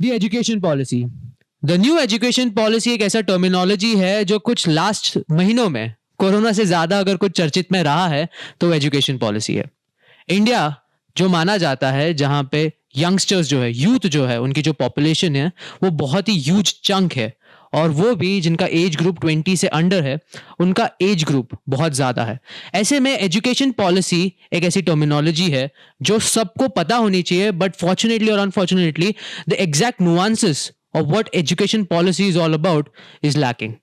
The education policy. The new education policy एक ऐसा terminology है जो कुछ लास्ट महीनों में कोरोना से ज्यादा अगर कुछ चर्चित में रहा है तो एजुकेशन पॉलिसी है। इंडिया जो माना जाता है जहां पे यंगस्टर्स जो है, यूथ जो है, उनकी जो पॉपुलेशन है वो बहुत ही ह्यूज चंक है, और वो भी जिनका एज ग्रुप 20 से अंडर है, उनका एज ग्रुप बहुत ज्यादा है। ऐसे में एजुकेशन पॉलिसी एक ऐसी टर्मिनोलॉजी है जो सबको पता होनी चाहिए, बट फॉर्चुनेटली और unfortunately the exact nuances of what education policy is all about is lacking.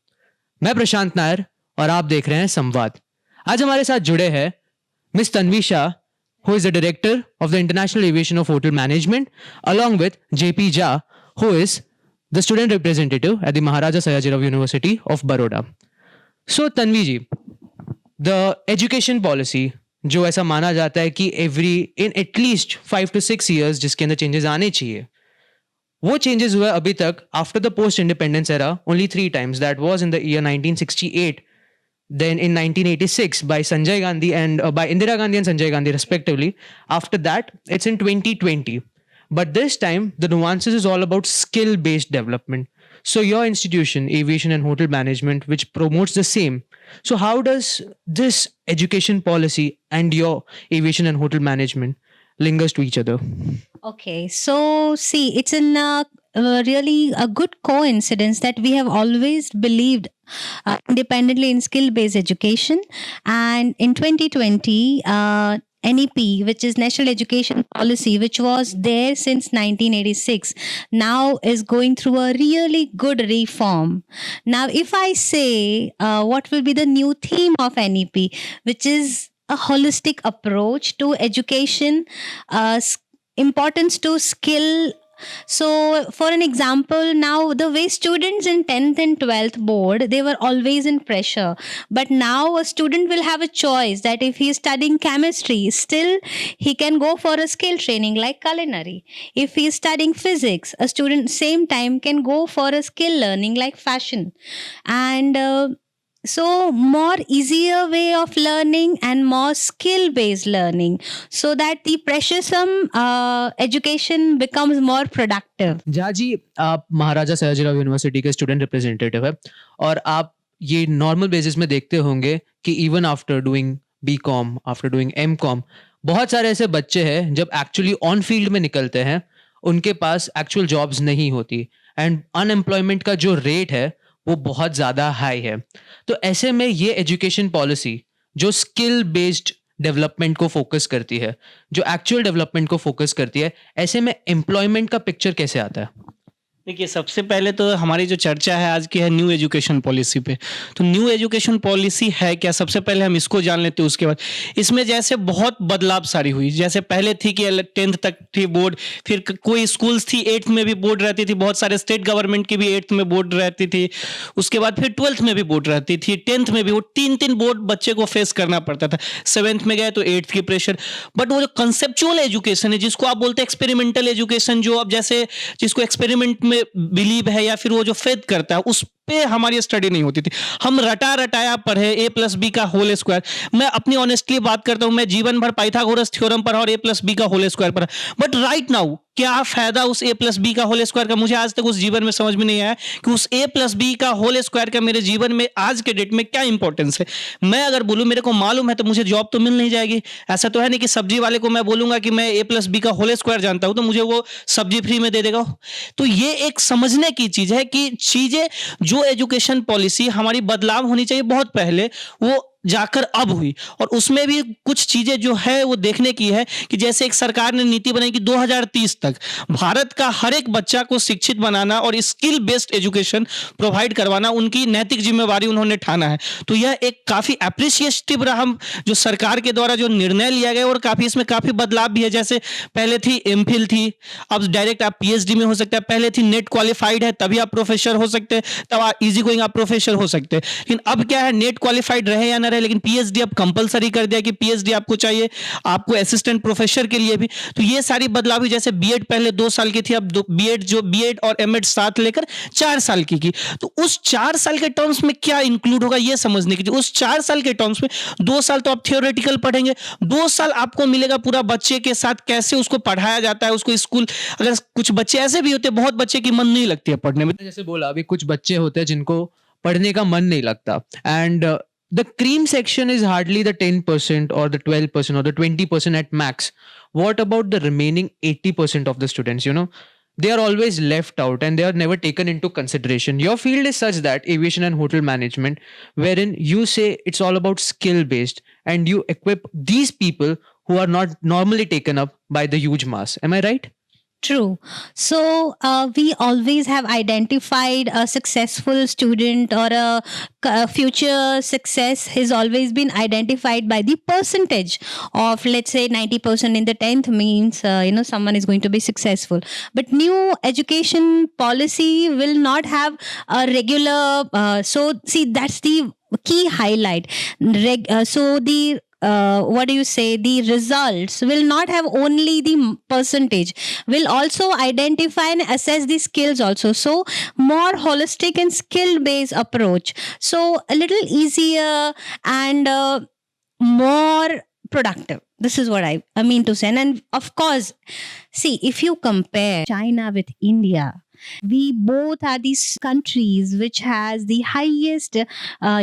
मैं प्रशांत नायर और आप देख रहे हैं संवाद। आज हमारे साथ जुड़े हैं miss Tanvi Shah, who is the director of the International Aviation of Hotel Management, along with JP Jha, who is the student representative at the Maharaja Sayajirao University of Baroda. So Tanvi ji, the education policy जो ऐसा माना जाता है कि in at least 5 to 6 years जिसके अंदर changes आने चाहिए, वो changes हुए अभी तक after the post independence era only 3 times. That was in the year 1968, then in 1986 by Sanjay Gandhi and by Indira Gandhi and Sanjay Gandhi respectively. After that, it's in 2020. But this time, the nuances is all about skill-based development. So your institution, Aviation and Hotel Management, which promotes the same. So how does this education policy and your Aviation and Hotel Management lingers to each other? Okay, so see, it's really a good coincidence that we have always believed independently in skill-based education, and in 2020, NEP, which is National Education Policy, which was there since 1986, now is going through a really good reform. Now, if I say what will be the new theme of NEP, which is a holistic approach to education, importance to skill. So for an example, now the way students in 10th and 12th board, they were always in pressure, but now a student will have a choice that if he is studying chemistry, still he can go for a skill training like culinary. If he is studying physics, a student same time can go for a skill learning like fashion. And so more easier way of learning and more skill-based learning, so that the pressuresome education becomes more productive. Jha ji, आप महाराजा Sayajirao university के student representative है, और आप ये normal basis में देखते होंगे कि even after doing BCom, after doing MCom, बहुत सारे ऐसे बच्चे हैं जब एक्चुअली ऑन फील्ड में निकलते हैं उनके पास एक्चुअल जॉब्स नहीं होती, एंड अनएम्प्लॉयमेंट का जो रेट है वो बहुत ज़्यादा हाई है। तो ऐसे में ये एजुकेशन पॉलिसी जो स्किल बेस्ड डेवलपमेंट को फोकस करती है, जो एक्चुअल डेवलपमेंट को फोकस करती है, ऐसे में एम्प्लॉयमेंट का पिक्चर कैसे आता है? देखिए, सबसे पहले तो हमारी जो चर्चा है आज की है न्यू एजुकेशन पॉलिसी पे। तो न्यू एजुकेशन पॉलिसी है क्या, सबसे पहले हम इसको जान लेते हैं। उसके बाद इसमें जैसे बहुत बदलाव सारी हुई, जैसे पहले थी कि 10th तक थी बोर्ड, फिर कोई स्कूल्स थी 8th में भी बोर्ड रहती थी, बहुत सारे स्टेट गवर्नमेंट की भी 8th में बोर्ड रहती थी, उसके बाद फिर 12th में भी बोर्ड रहती थी, 10th में भी, वो 3 बोर्ड बच्चे को फेस करना पड़ता था। 7th में गए तो 8th की प्रेशर। बट वो जो कंसेप्चुअल एजुकेशन है, जिसको आप बोलते हैं एक्सपेरिमेंटल एजुकेशन, जो अब जैसे जिसको एक्सपेरिमेंट में बिलीव है या फिर वो जो फेथ करता है, उस पे हमारी स्टडी नहीं होती थी। हम रटाया पढ़े a+b का होल स्क्वायर। मैं अपनी ऑनेस्टली बात करता हूं, मैं जीवन भर पाइथागोरस थ्योरम पढ़ा और a+b का होल स्क्वायर पढ़ा, बट राइट नाउ क्या फायदा उस a+b का होल स्क्वायर का? मुझे आज तक उस जीवन में समझ में नहीं आया कि उस a+b का होल स्क्वायर का मेरे जीवन में आज के डेट में क्या इंपॉर्टेंस है। मैं अगर बोलूं मेरे को मालूम है तो मुझे जॉब तो मिल नहीं जाएगी। ऐसा तो है नहीं कि सब्जी वाले को मैं बोलूंगा कि मैं a+b का होल स्क्वायर जानता हूं तो मुझे वो सब्जी फ्री में दे देगा। तो ये एक समझने की चीज है कि चीजें जो एजुकेशन पॉलिसी हमारी बदलाव होनी चाहिए बहुत पहले, वो जाकर अब हुई। और उसमें भी कुछ चीजें जो है वो देखने की है कि जैसे एक सरकार ने नीति बनाई कि 2030 तक भारत का हर एक बच्चा को शिक्षित बनाना और स्किल बेस्ड एजुकेशन प्रोवाइड करवाना उनकी नैतिक जिम्मेवारी उन्होंने ठाना है। तो यह एक काफी एप्रिशिएटिव रहा जो सरकार के द्वारा जो निर्णय लिया गया, और काफी इसमें काफी बदलाव भी है। जैसे पहले थी एमफिल थी, अब डायरेक्ट आप पीएचडी में हो सकता है। पहले थी नेट क्वालिफाइड है तभी आप प्रोफेसर हो सकते हैं, तब इजी गोइंग आप प्रोफेसर हो सकते हैं। लेकिन अब क्या है, नेट क्वालिफाइड रहे या ना बिगिनर है, लेकिन पीएचडी अब कंपलसरी कर दिया कि पीएचडी आपको चाहिए, आपको असिस्टेंट प्रोफेसर के लिए भी। तो ये सारी बदलाव हुई। जैसे बीएड पहले 2 साल की थी, अब बीएड और एमएड साथ लेकर 4 साल की। तो उस 4 साल के टर्म्स में क्या इंक्लूड होगा ये समझने की। उस 4 साल के टर्म्स में 2 साल तो आप थियोरेटिकल पढ़ेंगे, 2 साल आपको मिलेगा पूरा बच्चे के साथ कैसे उसको पढ़ाया जाता है, उसको स्कूल। अगर कुछ बच्चे ऐसे भी होते हैं, बहुत बच्चे की मन नहीं लगती है पढ़ने में। जैसे बोला अभी कुछ बच्चे होते हैं जिनको पढ़ने का मन नहीं लगता, and the cream section is hardly the 10% or the 12% or the 20% at max. What about the remaining 80% of the students? You know, they are always left out and they are never taken into consideration. Your field is such that aviation and hotel management, wherein you say it's all about skill based and you equip these people who are not normally taken up by the huge mass. Am I right? True. So we always have identified a successful student or a future success has always been identified by the percentage of, let's say, 90% in the 10th means, someone is going to be successful. But new education policy will not have a regular, so see, that's the key highlight. So the what do you say, the results will not have only the percentage, will also identify and assess the skills also. So more holistic and skill based approach, so a little easier and more productive. This is what I mean to say. And of course, see, if you compare China with India, we both are these countries which has the highest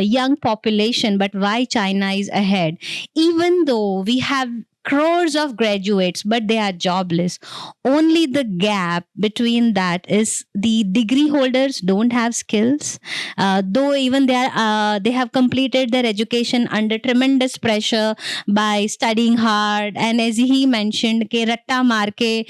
young population. But why China is ahead? Even though we have crores of graduates, but they are jobless. Only the gap between that is the degree holders don't have skills. Though even they have completed their education under tremendous pressure by studying hard. And as he mentioned, ke ratta maar ke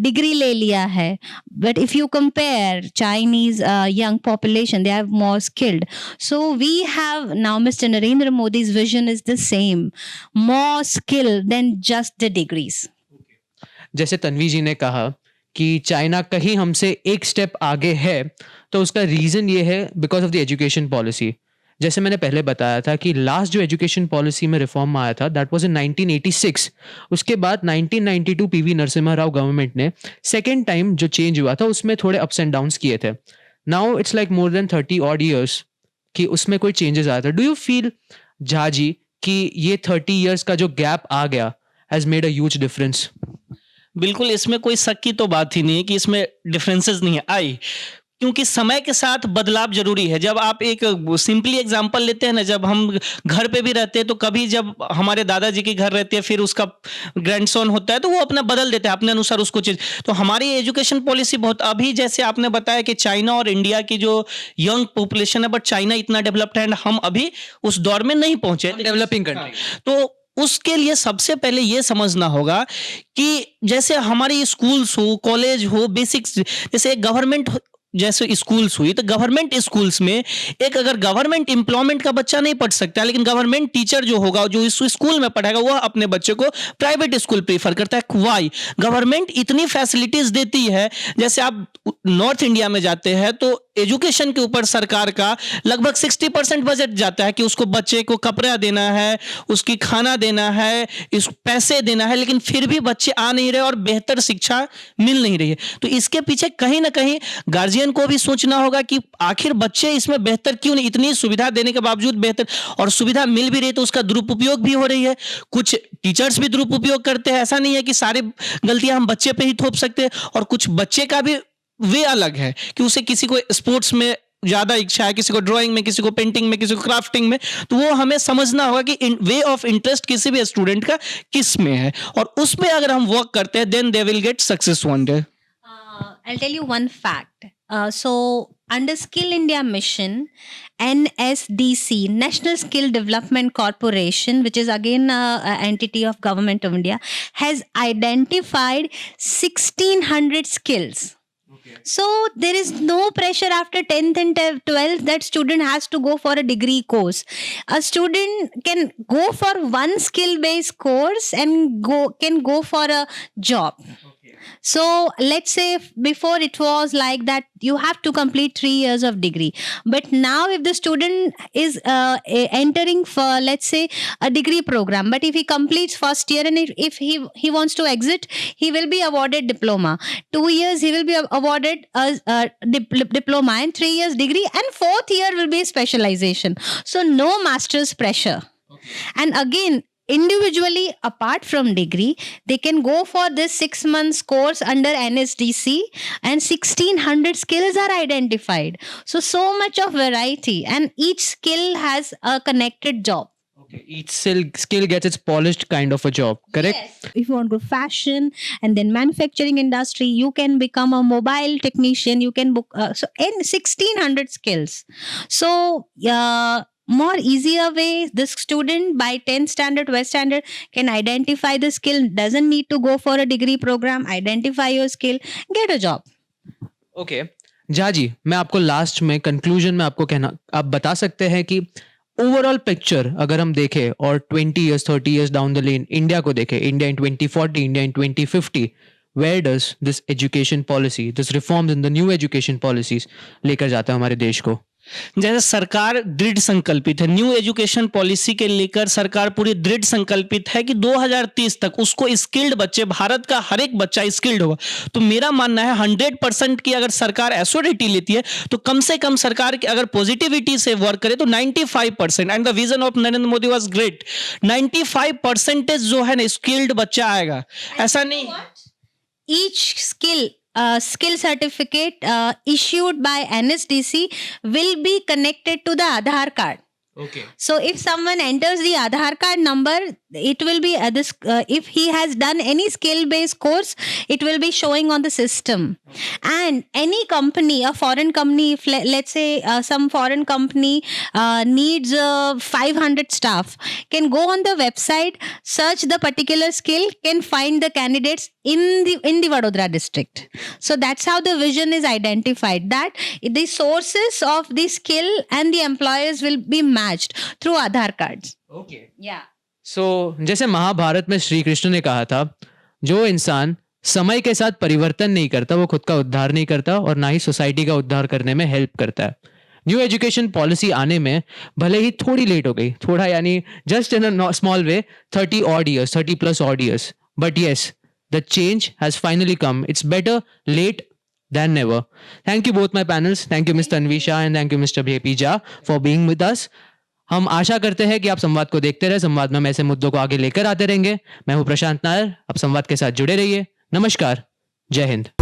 degree le liya hai. But if you compare Chinese young population, they are more skilled. So we have now Mr. Narendra Modi's vision is the same. More skill than just the degrees. जैसे तन्वी जी ने कहा कि China कहीं हमसे एक step आगे है, तो उसका रीजन ये है because of the education policy. जैसे मैंने पहले बताया था कि लास्ट जो एजुकेशन पॉलिसी में रिफॉर्म आया था दैट वाज इन 1986. उसके बाद 1992 पीवी नरसिम्हा राव गवर्नमेंट ने सेकेंड टाइम जो चेंज हुआ था उसमें थोड़े अप्स एंड डाउन्स किए थे. Now it's like more than 30 odd years कि उसमें कोई चेंजेस आया था. Do you feel Jha ji कि ये 30 ईयर्स का जो गैप आ गया has made a huge difference? बिल्कुल, इसमें कोई शक की तो बात ही नहीं है कि इसमें डिफरेंसेस नहीं है आई, क्योंकि समय के साथ बदलाव जरूरी है. जब आप एक सिंपली एग्जांपल लेते हैं ना, जब हम घर पे भी रहते हैं तो कभी जब हमारे दादाजी के घर रहते हैं फिर उसका ग्रैंडसन होता है तो वो अपना बदल देते हैं अपने अनुसार उसको चीज. तो हमारी एजुकेशन पॉलिसी बहुत, अभी जैसे आपने बताया कि चाइना और इंडिया की जो यंग पॉपुलेशन है, बट चाइना इतना डेवलप्ड है, हम अभी उस दौर में नहीं पहुंचे, डेवलपिंग कंट्री. तो उसके लिए सबसे पहले ये समझना होगा कि जैसे हमारी स्कूल्स हो, कॉलेज हो, बेसिक्स, जैसे गवर्नमेंट जैसे स्कूल्स हुई, तो गवर्नमेंट स्कूल्स में एक अगर गवर्नमेंट एम्प्लॉयमेंट का बच्चा नहीं पढ़ सकता, लेकिन गवर्नमेंट टीचर जो होगा जो इस स्कूल में पढ़ाएगा वह अपने बच्चे को प्राइवेट स्कूल प्रीफर करता है. वाई? गवर्नमेंट इतनी फैसिलिटीज देती है. जैसे आप नॉर्थ इंडिया में जाते हैं तो एजुकेशन के ऊपर सरकार का लगभग 60% बजट जाता है कि उसको बच्चे को कपड़ा देना है, उसकी खाना देना है, इस पैसे देना है, लेकिन फिर भी बच्चे आ नहीं रहे और बेहतर शिक्षा मिल नहीं रही है. तो इसके पीछे कहीं ना कहीं गार्जियन को भी सोचना होगा कि आखिर बच्चे इसमें बेहतर क्यों नहीं, इतनी सुविधा देने के बावजूद बेहतर, और सुविधा मिल भी रही तो उसका दुरुपयोग भी हो रही है. कुछ टीचर्स भी दुरुपयोग करते हैं. ऐसा नहीं है कि सारी गलतियां हम बच्चे पे ही थोप सकते हैं, और कुछ बच्चे का भी वे अलग है कि उसे किसी को स्पोर्ट्स में ज्यादा इच्छा है, किसी को ड्राइंग में, किसी को पेंटिंग में, किसी को क्राफ्टिंग में. तो वो हमें समझना होगा कि वे ऑफ इंटरेस्ट किसी भी स्टूडेंट का किस में है, और उसमें अगर हम वर्क करते हैं then they will get success one day. I'll tell you one fact. So under Skill India Mission, NSDC, National Skill Development Corporation, which is again an entity of Government of India, has identified 1600 skills. So there is no pressure after 10th and 12th that student has to go for a degree course. A student can go for one skill based course and can go for a job. So let's say before it was like that you have to complete 3 years of degree, but now if the student is entering for, let's say, a degree program, but if he completes first year and if he wants to exit, he will be awarded diploma. 2 years he will be awarded a diploma, and 3 years degree, and 4th year will be specialization. So no master's pressure. And again, individually apart from degree, they can go for this 6 months course under NSDC, and 1600 skills are identified. So much of variety, and each skill has a connected job. Okay, each skill gets its polished kind of a job, correct? Yes. If you want to go fashion and then manufacturing industry, you can become a mobile technician. You can book so in 1600 skills. So more easier way, this student by 10th standard, 12th standard can identify the skill. Doesn't need to go for a degree program. Identify your skill, get a job. Okay Jha ji, मैं आपको last में conclusion में आपको कहना, आप बता सकते हैं कि ओवरऑल पिक्चर अगर हम देखें और 20 years 30 years down the lane India को देखें, India in 2040, India in 2050, where does this education policy, this reforms in the new education policies लेकर जाता है हमारे देश को? जैसे सरकार दृढ़ संकल्पित है, न्यू एजुकेशन पॉलिसी के लेकर सरकार पूरी दृढ़ संकल्पित है कि 2030 तक उसको स्किल्ड बच्चे, भारत का हर एक बच्चा स्किल्ड होगा। तो मेरा मानना है 100% की अगर सरकार एश्योरिटी लेती है तो कम से कम सरकार की अगर पॉजिटिविटी से वर्क करे तो 95%, and the vision of Narendra Modi was great, 95% जो है ना स्किल्ड बच्चा आएगा। ऐसा नहीं, Each skill certificate issued by NSDC will be connected to the Aadhaar card. Okay. So if someone enters the Aadhaar card number, it will be if he has done any skill based course, it will be showing on the system. And any company, a foreign company, if let's say some foreign company needs 500 staff, can go on the website, search the particular skill, can find the candidates in the Vadodara district. So that's how the vision is identified, that the sources of the skill and the employers will be matched through Aadhaar cards. Okay. Yeah. So जैसे महाभारत में श्री कृष्ण ने कहा था, जो इंसान समय के साथ परिवर्तन नहीं करता वो खुद का उद्धार नहीं करता और ना ही सोसाइटी का उद्धार करने में हेल्प करता है। न्यू एजुकेशन पॉलिसी आने में भले ही थोड़ी लेट हो गई, थोड़ा यानी just in a small way, 30+ odd years, but yes, the change has finally come. It's better late than never. Thank you both my panels. Thank you Ms. Tanvi Shah and thank you Mr. JP Jha for being with us. हम आशा करते हैं कि आप संवाद को देखते रहे। संवाद में हम ऐसे मुद्दों को आगे लेकर आते रहेंगे। मैं हूं प्रशांत नायर, आप संवाद के साथ जुड़े रहिए। नमस्कार, जय हिंद।